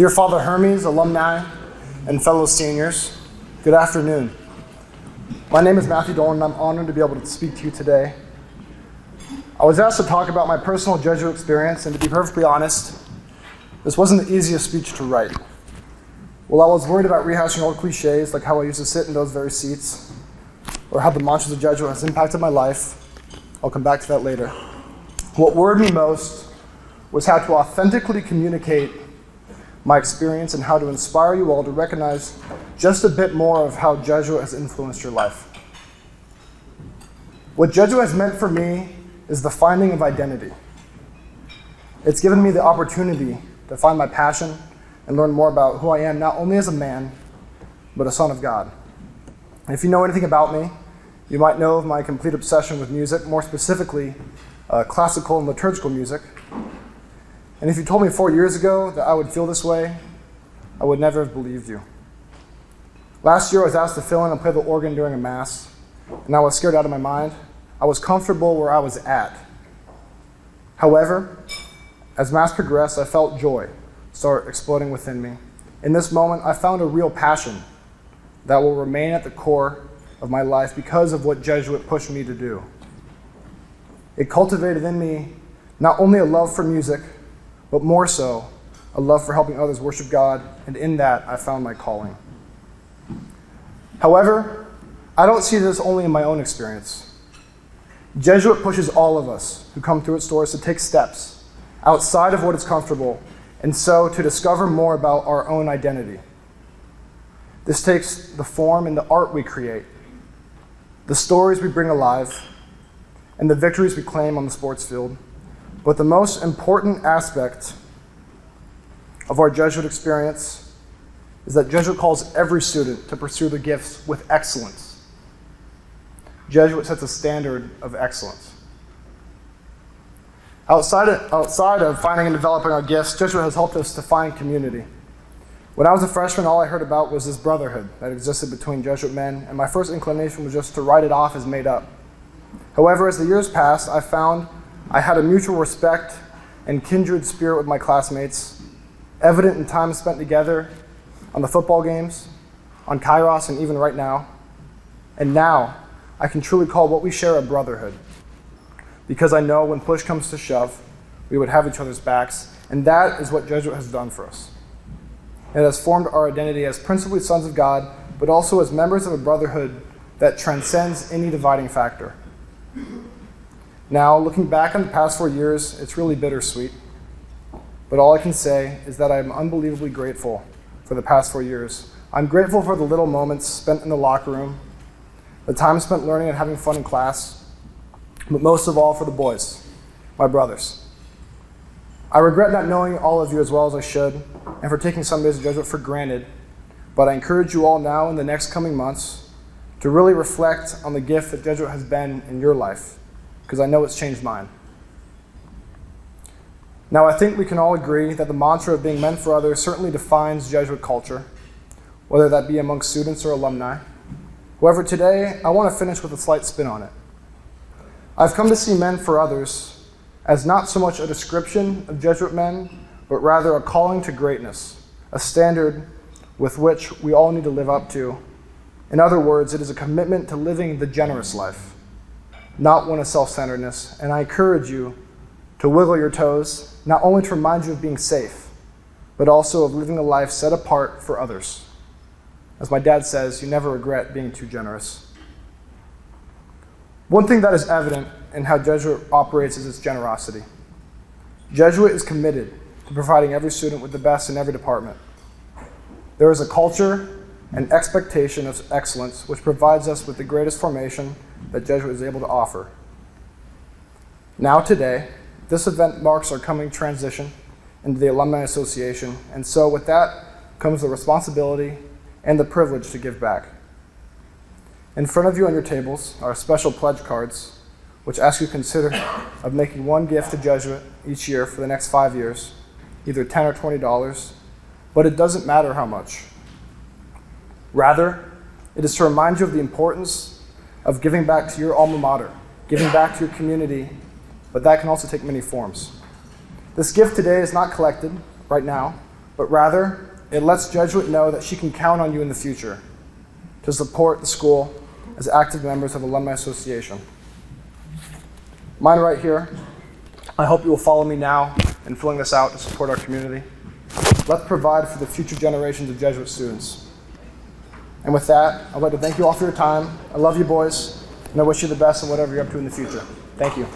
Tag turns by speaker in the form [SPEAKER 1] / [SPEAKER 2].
[SPEAKER 1] Dear Father Hermes, alumni, and fellow seniors, good afternoon. My name is Matthew Dolan, and I'm honored to be able to speak to you today. I was asked to talk about my personal Jesuit experience, and to be perfectly honest, this wasn't the easiest speech to write. While I was worried about rehashing old cliches, like how I used to sit in those very seats, or how the mantras of Jesuit has impacted my life, I'll come back to that later. What worried me most was how to authentically communicate my experience and how to inspire you all to recognize just a bit more of how Jesuit has influenced your life. What Jesuit has meant for me is the finding of identity. It's given me the opportunity to find my passion and learn more about who I am, not only as a man, but a son of God. And if you know anything about me, you might know of my complete obsession with music, more specifically, classical and liturgical music. And if you told me 4 years ago that I would feel this way, I would never have believed you. Last year I was asked to fill in and play the organ during a mass, and I was scared out of my mind. I was comfortable where I was at. However, as mass progressed, I felt joy start exploding within me. In this moment, I found a real passion that will remain at the core of my life because of what Jesuit pushed me to do. It cultivated in me not only a love for music, but more so, a love for helping others worship God, and in that, I found my calling. However, I don't see this only in my own experience. Jesuit pushes all of us who come through its doors to take steps outside of what is comfortable, and so to discover more about our own identity. This takes the form in the art we create, the stories we bring alive, and the victories we claim on the sports field. But the most important aspect of our Jesuit experience is that Jesuit calls every student to pursue their gifts with excellence. Jesuit sets a standard of excellence. Outside of finding and developing our gifts, Jesuit has helped us to find community. When I was a freshman, all I heard about was this brotherhood that existed between Jesuit men, and my first inclination was just to write it off as made up. However, as the years passed, I found I had a mutual respect and kindred spirit with my classmates, evident in time spent together on the football games, on Kairos, and even right now. And now, I can truly call what we share a brotherhood, because I know when push comes to shove, we would have each other's backs, and that is what Jesuit has done for us. It has formed our identity as principally sons of God, but also as members of a brotherhood that transcends any dividing factor. Now, looking back on the past 4 years, it's really bittersweet. But all I can say is that I'm unbelievably grateful for the past 4 years. I'm grateful for the little moments spent in the locker room, the time spent learning and having fun in class, but most of all for the boys, my brothers. I regret not knowing all of you as well as I should, and for taking some days of Jesuit for granted, but I encourage you all now in the next coming months to really reflect on the gift that Jesuit has been in your life, because I know it's changed mine. Now, I think we can all agree that the mantra of being meant for others certainly defines Jesuit culture, whether that be amongst students or alumni. However, today, I want to finish with a slight spin on it. I've come to see men for others as not so much a description of Jesuit men, but rather a calling to greatness, a standard with which we all need to live up to. In other words, it is a commitment to living the generous life, not one of self-centeredness, and I encourage you to wiggle your toes, not only to remind you of being safe, but also of living a life set apart for others. As my dad says, you never regret being too generous. One thing that is evident in how Jesuit operates is its generosity. Jesuit is committed to providing every student with the best in every department. There is a culture and expectation of excellence which provides us with the greatest formation that Jesuit is able to offer. Now today, this event marks our coming transition into the Alumni Association, and so with that comes the responsibility and the privilege to give back. In front of you on your tables are special pledge cards, which ask you to consider of making one gift to Jesuit each year for the next 5 years, either $10 or $20, but it doesn't matter how much. Rather, it is to remind you of the importance of giving back to your alma mater, giving back to your community, but that can also take many forms. This gift today is not collected right now, but rather it lets Jesuit know that she can count on you in the future to support the school as active members of the Alumni Association. Mine right here. I hope you will follow me now in filling this out to support our community. Let's provide for the future generations of Jesuit students. And with that, I'd like to thank you all for your time. I love you boys, and I wish you the best in whatever you're up to in the future. Thank you.